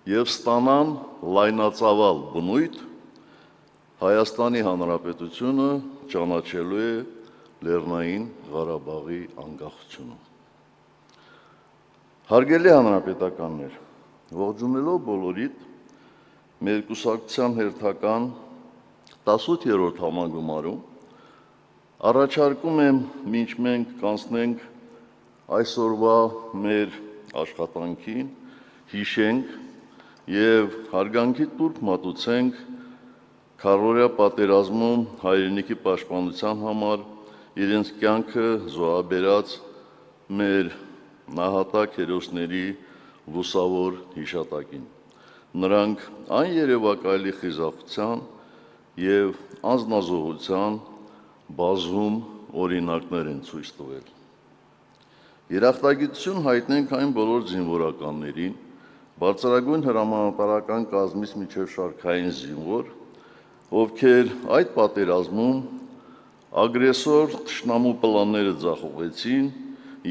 և ստանան լայնածավալ բնույթ, Հայաստանի Հանրապետությունը ճանաչելու է Լեռնային Ղարաբաղի անկախությունը։ Հարգելի հանրապետականներ, ողջունելով բոլորիդ, մեր կուսակցության հերթական 18-րդ համագումարում առաջարկում եմ, մինչ մենք կանցնենք այսօրվա մեր աշխատանքին, հիշենք և հարգանքի տուրք մատուցենք քառօրյա պատերազմում հայրենիքի պաշտպանության համար իրենց կյանքը զոհաբերած մեր նահատակ հերոսների լուսավոր հիշատակին։ Նրանք այն երևակայելի խիզախության և անձնազոհության բազում օրինակներ են ցույց տվել։ Երախտագիտություն հայտնենք այն բոլոր զինվորականներին, բարձրագույն հրամանատարական կազմից մինչև շարքային զինվոր, ովքեր այդ պատերազմում ագրեսոր թշնամու պլանները ձախողեցին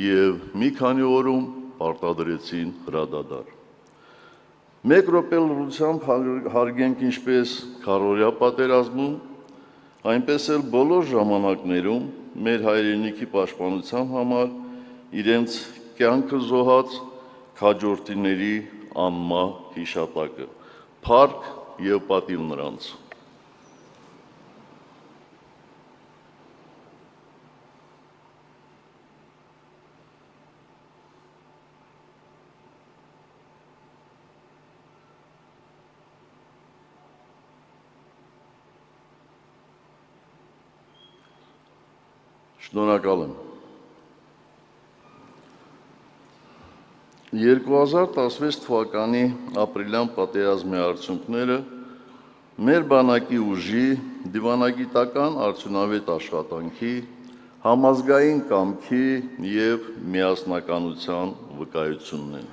և մի քանի օրում պարտադրեցին հրադադար։ Մեկ րոպե լռությամբ հարգենք ինչպես քառօրյա պատերազմում, այնպես էլ բոլոր ժամանակներում մեր հայրենիքի պաշտպանության համար իրենց կյանքը զոհած քաջորդիների անմահ հիշատակը, փառք և պատիվ նրանց։ Շնորհակալ եմ։ 2016 թվականի ապրիլյան պատերազմի արդյունքները մեր բանակի ուժի, դիվանագիտական արդյունավետ աշխատանքի, համազգային կամքի և միասնականության վկայությունն են։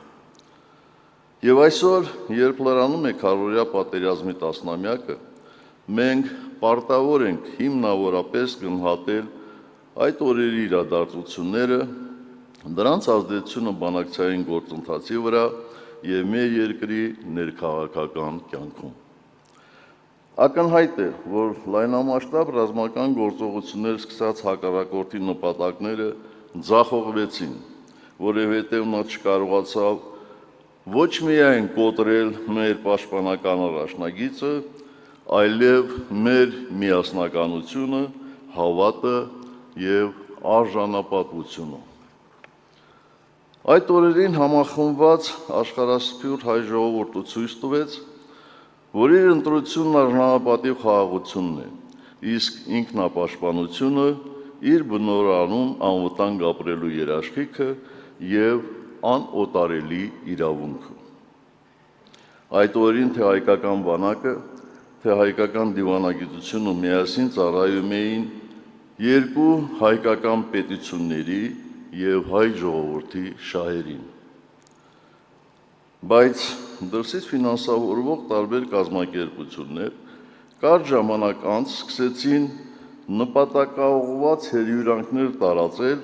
Եվ այսօր, երբ լրանում է քառօրյա պատերազմի տասնամյակը, մենք պարտավոր ենք հիմնավորապես գնահատել այդ օրերի իրադարձությունները, դրանց ազդեցությունը բանակցային գործընթացի վրա և մեր երկրի ներքաղաքական կյանքում։ Ակնհայտ է, որ լայնամասշտաբ ռազմական գործողություններ սկսած հակառակորդի նպատակները ձախողվեցին, որովհետև նա չկարողացավ ոչ միայն կոտրել մեր պաշտպանական առաջնագիծը, այլև մեր միասնականությունը, հավատը և արժանապատվությունը։ Այդ օրերին համախմբված աշխարհասփյուռ հայ ժողովուրդը ցույց տվեց, որ իր ընտրությունն արժանապատիվ խաղաղությունն է, իսկ ինքնապաշտպանությունը իր բնորանում անվտանգ ապրելու երաշխիքը և անօտարելի իրավունքը։ Այդ օրերին թե հայկական բանակը, թե հայկական դիվանագիտությունը միասին ծառայում էին երկու հայկական պետությունների և հայ ժողովրդի շահերին։ Բայց դրսից ֆինանսավորվող տարբեր կազմակերպություններ կարճ ժամանակ անց սկսեցին նպատակաուղղված հրյուրանքներ տարածել,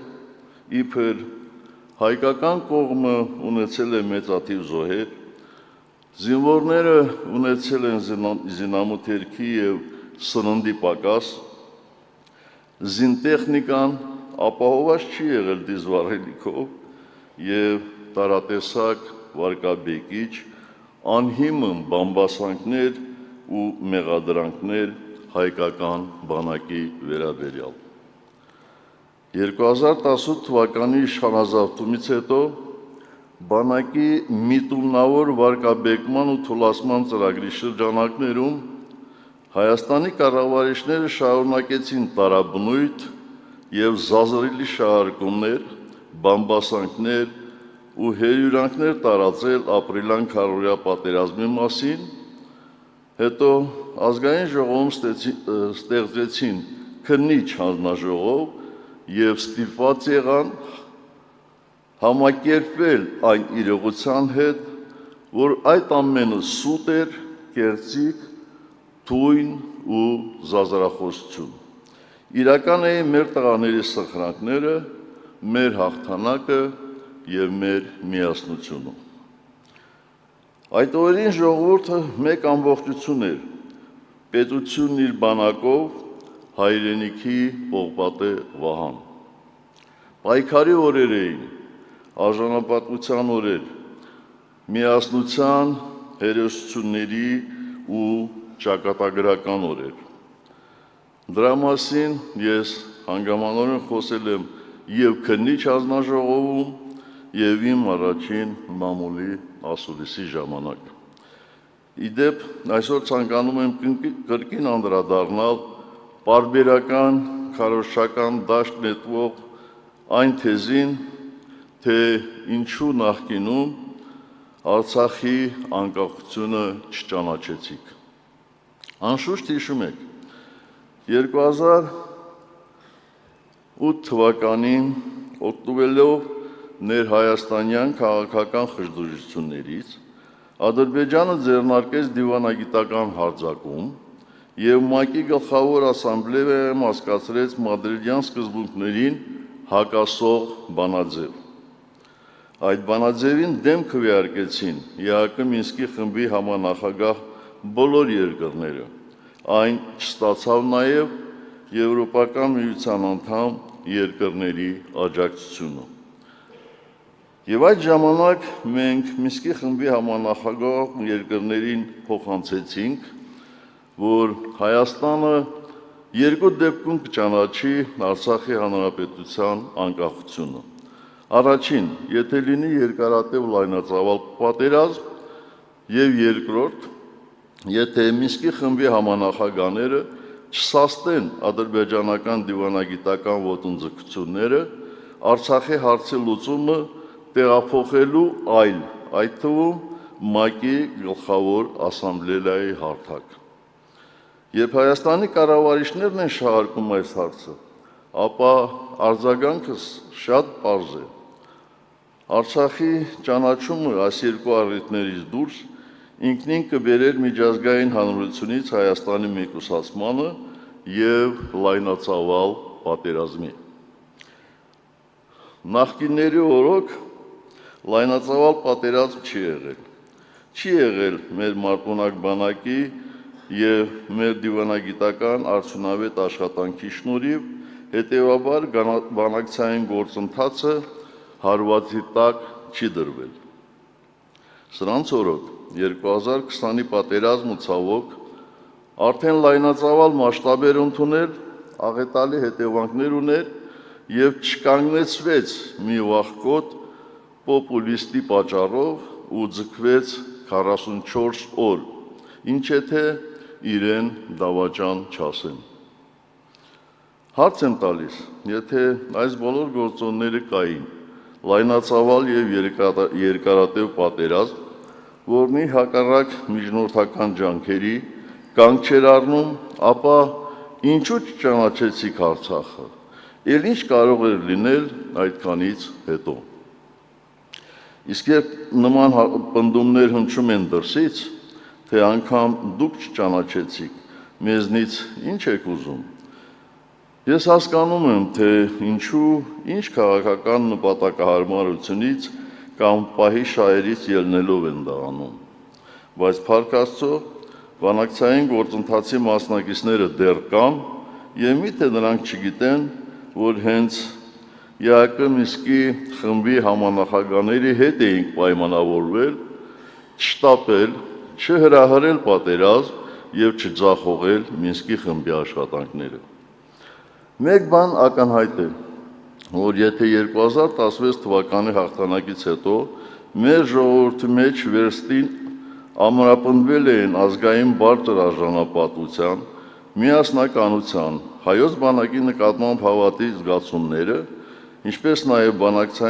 իբր հայկական կողմը ունեցել է մեծաթիվ զոհեր, զինվորները ունեցել են զինամթերքի և սննդի պակաս, զինտեխնիկան ապահովված չի եղել դիզվառելիքով և տարատեսակ վարկաբեկիչ, անհիմն բամբասանքներ ու մեղադրանքներ հայկական բանակի վերաբերյալ։ 2018 թվականի իշխանազավթումից հետո բանակի միտումնավոր վարկաբեկման ու թուլացման ծրագրի շրջանակներում Հայաստանի կառավարիչները շարունակեցին տարաբնույթ և զազրելի շահարկումներ, բամբասանքներ ու հրյուրանքներ տարածել ապրիլյան քառօրյա պատերազմի մասին, հետո ազգային ժողովում ստեղծեցին քննիչ հանձնաժողով և ստիպված եղան համակերպվել այն իրողության հետ, որ այդ ամենը սուտ էր, կեղծիք, թույն ու զազրախոսություն։ Իրական էին մեր տղաների սխրանքները, մեր հաղթանակը և մեր միասնությունը։ Այդ օրերին ժողովուրդը մեկ ամբողջություն էր, պետությունն իր բանակով, հայրենիքի պողպատե վահան։ Պայքարի օրեր էին, արժանապատվության օրեր, միասնության, հերոսությունների ու ճակատագրական օրեր։ Դրա մասին ես հանգամանորեն խոսել եմ և քննիչ հանձնաժողովում, և իմ առաջին մամուլի ասուլիսի ժամանակ։ Իդեպ, այսօր ցանկանում եմ կրկին անդրադառնալ պարբերական քարոզչական դաշտ նետվող այն թեզին, թե ինչու նախկինում Արցախի անկախությունը չճանաչեցիք։ Անշուշտ հիշում եք, 2008 թվականին օգտվելով ներհայաստանյան քաղաքական խժդժություններից Ադրբեջանը ձեռնարկեց դիվանագիտական հարձակում և ՄԱԿ-ի գլխավոր ասամբլեայում հասկացրեց մադրիդյան սկզբունքներին հակասող բանաձև։ Այդ բանաձևին դեմ քվեարկեցին ԵԱՀԿ Մինսկի խմբի համանախագահ բոլոր երկրները, այն չստացավ նաև Եվրոպական միության անդամ երկրների աջակցությունը։ Եվ այդ ժամանակ մենք Մինսկի խմբի համանախագահ երկրներին փոխանցեցինք, որ Հայաստանը երկու դեպքում կճանաչի Արցախի հանրապետության անկախությունը։ Առաջին, եթե լինի երկարատև լայնածավալ պատերազմ, և երկրորդ, եթե Մինսկի խմբի համանախագահները չսաստեն ադրբեջանական դիվանագիտական ոտնձգությունները Արցախի հարցի լուծումը տեղափոխելու այլ, այդ թվում ՄԱԿ-ի գլխավոր ասամբլեայի հարթակ։ Երբ Հայաստանի կառավարիչներն են շահարկում այս հարցը, ապա արձագանքս շատ պարզ է։ Արցախի ճանաչումը այս երկու առիթներից դուրս ինքնին կբերեր միջազգային հանրությունից Հայաստանի մեկուսացմանը և լայնածավալ պատերազմի։ Նախկինների օրոք լայնածավալ պատերազմ չի եղել։ Չի եղել մեր մարտունակ բանակի և մեր դիվանագիտական արդյունավետ աշխատանքի շնորհիվ, հետևաբար բանակցային գործընթացը հարվածի տակ չի դրվել։ Սրանց օրոք 2020-ի պատերազմը ցավոք արդեն լայնածավալ մասշտաբեր ընդունել, աղետալի հետևանքներ ուներ և չկանգնեցվեց մի վախկոտ պոպուլիստի պատճառով ու ձգվեց 44 օր, ինչ եթե իրեն դավաճան չասեն։ Հարց եմ տալիս, եթե այս բոլոր գործոնները կային, լայնածավալ և երկարատև պատերազմ, որն ի հակառակ միջնորդական ջանքերի կանգ չէր առնում, ապա ինչու չճանաչեցիք Արցախը, էլ ինչ կարող էր լինել այդքանից հետո։ Իսկ երբ նման պնդումներ հնչում են դրսից, թե անգամ դուք չճանաչեցիք, մեզնից ինչ եք ուզում, ես հասկանում եմ, թե ինչու, ինչ քաղաքական նպատակահարմարությունից կամ պահի շահերից ելնելով են դա անում, բայց փառք Աստծո, բանակցային գործընթացի մասնակիցները դեռ կան և միթե նրանք չգիտեն, որ հենց ԵԱՀԿ Մինսկի խմբի համանախագահների հետ էինք պայմանավորվել չշտապել, չհրահրել պատերազմ և չձախողել Մինսկի խմբի աշխատանքները։ Մեկ բան ակնհայտ է, որ եթե 2016 թվականի հաղթանակից հետո մեր ժողովրդի մեջ վերստին ամրապնդվել էին ազգային բարձր արժանապատվության, միասնականության, հայոց բանակի նկատմամբ հավատի զգացումները, ինչպես նաև բանակցային